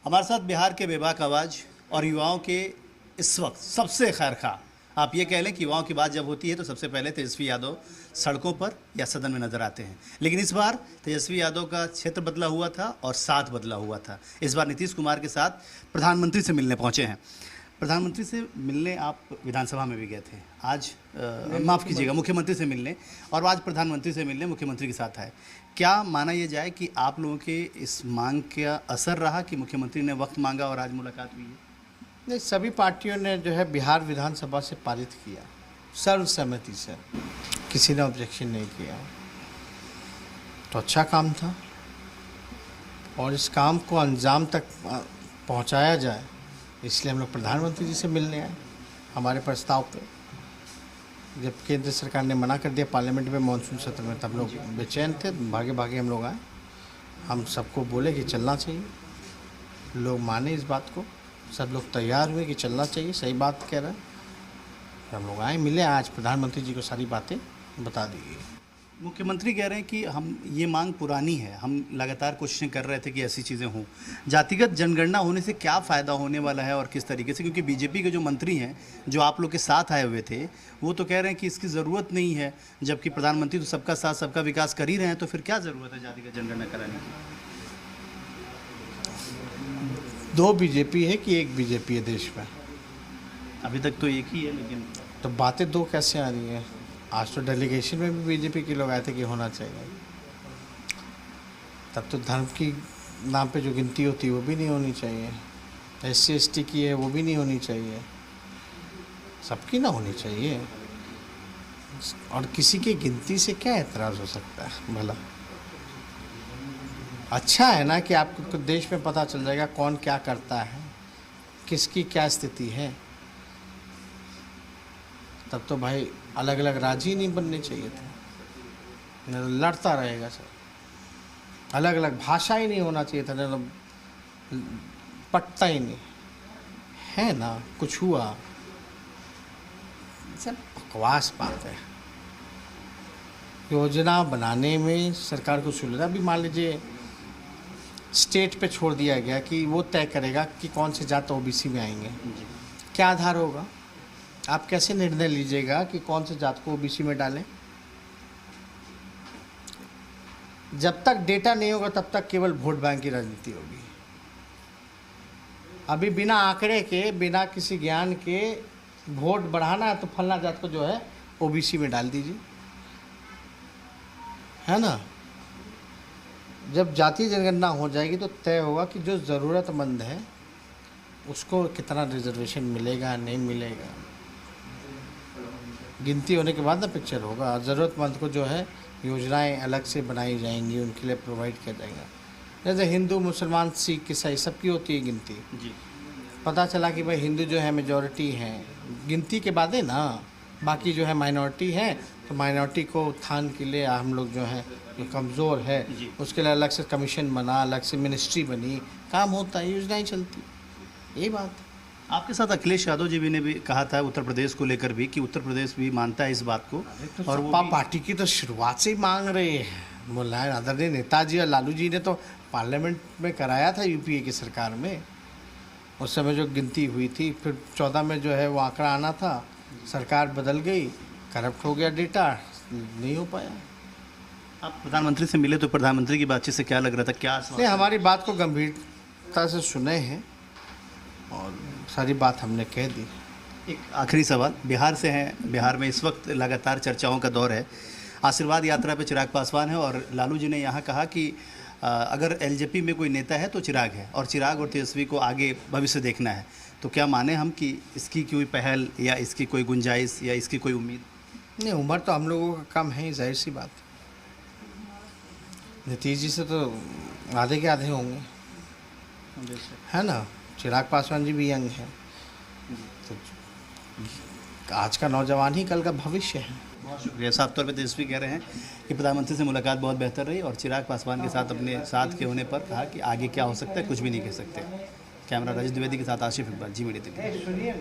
हमारे साथ बिहार के बेबाक आवाज़ और युवाओं के इस वक्त सबसे खैरखा, आप ये कह लें कि युवाओं की बात जब होती है तो सबसे पहले तेजस्वी यादव सड़कों पर या सदन में नजर आते हैं। लेकिन इस बार तेजस्वी यादव का क्षेत्र बदला हुआ था और साथ बदला हुआ था। इस बार नीतीश कुमार के साथ प्रधानमंत्री से मिलने पहुंचे हैं। प्रधानमंत्री से मिलने आप विधानसभा में भी गए थे, आज माफ़ कीजिएगा मुख्यमंत्री से मिलने, और आज प्रधानमंत्री से मिलने मुख्यमंत्री के साथ आए। क्या माना यह जाए कि आप लोगों के इस मांग का असर रहा कि मुख्यमंत्री ने वक्त मांगा और आज मुलाकात हुई है? नहीं, सभी पार्टियों ने जो है बिहार विधानसभा से पारित किया सर्वसम्मति से, किसी ने ऑब्जेक्शन नहीं किया, तो अच्छा काम था। और इस काम को अंजाम तक पहुंचाया जाए, इसलिए हम लोग प्रधानमंत्री जी से मिलने आए। हमारे प्रस्ताव पे जब केंद्र सरकार ने मना कर दिया पार्लियामेंट में मानसून सत्र में, तब लोग बेचैन थे, भागे भागे हम लोग आए। हम सबको बोले कि चलना चाहिए, लोग माने इस बात को, सब लोग तैयार हुए कि चलना चाहिए, सही बात कह रहे हैं। हम लोग आए, मिले, आज प्रधानमंत्री जी को सारी बातें बता दी गई। मुख्यमंत्री कह रहे हैं कि हम ये मांग पुरानी है, हम लगातार कोशिशें कर रहे थे कि ऐसी चीज़ें हों। जातिगत जनगणना होने से क्या फ़ायदा होने वाला है और किस तरीके से? क्योंकि बीजेपी के जो मंत्री हैं जो आप लोग के साथ आए हुए थे, वो तो कह रहे हैं कि इसकी ज़रूरत नहीं है, जबकि प्रधानमंत्री तो सबका साथ सबका विकास कर ही रहे हैं, तो फिर क्या ज़रूरत है जातिगत जनगणना कराने की? दो बीजेपी है कि एक बीजेपी है देश में? अभी तक तो एक ही है, लेकिन तो बातें दो कैसे आ रही हैं? आज तो डेलीगेशन में भी बीजेपी के लोग आए थे कि होना चाहिए। तब तो धर्म की नाम पे जो गिनती होती है वो भी नहीं होनी चाहिए, SC ST की है वो भी नहीं होनी चाहिए, सबकी ना होनी चाहिए। और किसी की गिनती से क्या एतराज़ हो सकता है भला? अच्छा है ना कि आपको देश में पता चल जाएगा कौन क्या करता है, किसकी क्या स्थिति है। तब तो भाई अलग अलग राज्य ही नहीं बनने चाहिए थे, नहीं तो लड़ता रहेगा सर। अलग अलग भाषा ही नहीं होना चाहिए था, नहीं तो पटता ही नहीं है ना। कुछ हुआ, सब बकवास बात है। योजना बनाने में सरकार को सुविधा, अभी मान लीजिए स्टेट पे छोड़ दिया गया कि वो तय करेगा कि कौन से जात OBC में आएंगे। क्या आधार होगा? आप कैसे निर्णय लीजिएगा कि कौन से जात को OBC में डालें? जब तक डेटा नहीं होगा तब तक केवल वोट बैंक की राजनीति होगी। अभी बिना आंकड़े के, बिना किसी ज्ञान के वोट बढ़ाना है तो फलना जात को जो है OBC में डाल दीजिए, है ना। जब जातीय जनगणना हो जाएगी तो तय होगा कि जो ज़रूरतमंद है उसको कितना रिजर्वेशन मिलेगा, नहीं मिलेगा। गिनती होने के बाद ना पिक्चर होगा। ज़रूरतमंद को जो है योजनाएं अलग से बनाई जाएंगी, उनके लिए प्रोवाइड किया जाएगा। जैसे हिंदू, मुसलमान, सिख, ईसाई सबकी होती है गिनती जी। पता चला कि भाई हिंदू जो है मेजॉरिटी है, गिनती के बाद है ना, बाकी जो है माइनॉरिटी है, तो माइनॉरिटी को उत्थान के लिए हम लोग जो है जो कमज़ोर है उसके लिए अलग से कमीशन बना, अलग से मिनिस्ट्री बनी, काम होता है, योजनाएं चलती, यही बात। आपके साथ अखिलेश यादव जी भी ने भी कहा था उत्तर प्रदेश को लेकर भी कि उत्तर प्रदेश भी मानता है इस बात को, तो और वो पार्टी की तो शुरुआत से ही मांग रहे हैं। बोला है आदरणीय नेताजी और लालू जी ने तो पार्लियामेंट में कराया था UPA की सरकार में, उस समय जो गिनती हुई थी। फिर 14 में जो है वो आंकड़ा आना था, सरकार बदल गई, करप्ट हो गया, डेटा नहीं हो पाया। आप प्रधानमंत्री से मिले तो प्रधानमंत्री की बातचीत से क्या लग रहा था, क्या नहीं, हमारी बात को गंभीरता से सुने हैं और सारी बात हमने कह दी। एक आखिरी सवाल बिहार से है, बिहार में इस वक्त लगातार चर्चाओं का दौर है। आशीर्वाद यात्रा पे चिराग पासवान है और लालू जी ने यहाँ कहा कि अगर LJP में कोई नेता है तो चिराग है, और चिराग और तेजस्वी को आगे भविष्य देखना है। तो क्या माने हम कि इसकी कोई पहल या इसकी कोई गुंजाइश या इसकी कोई उम्मीद? नहीं, उम्र तो हम लोगों का कम है, जाहिर सी बात। नीतीश जी से तो आधे के आधे होंगे, है ना। चिराग पासवान जी भी यंग हैं, तो आज का नौजवान ही कल का भविष्य है। बहुत शुक्रिया। साफ तौर पे तेजस्वी कह रहे हैं कि प्रधानमंत्री से मुलाकात बहुत बेहतर रही, और चिराग पासवान के साथ अपने साथ के होने पर कहा कि आगे क्या हो सकता है कुछ भी नहीं कह सकते। कैमरा राजेश द्विवेदी के साथ आशिफ इकबाल, जी मीडिया दिल्ली।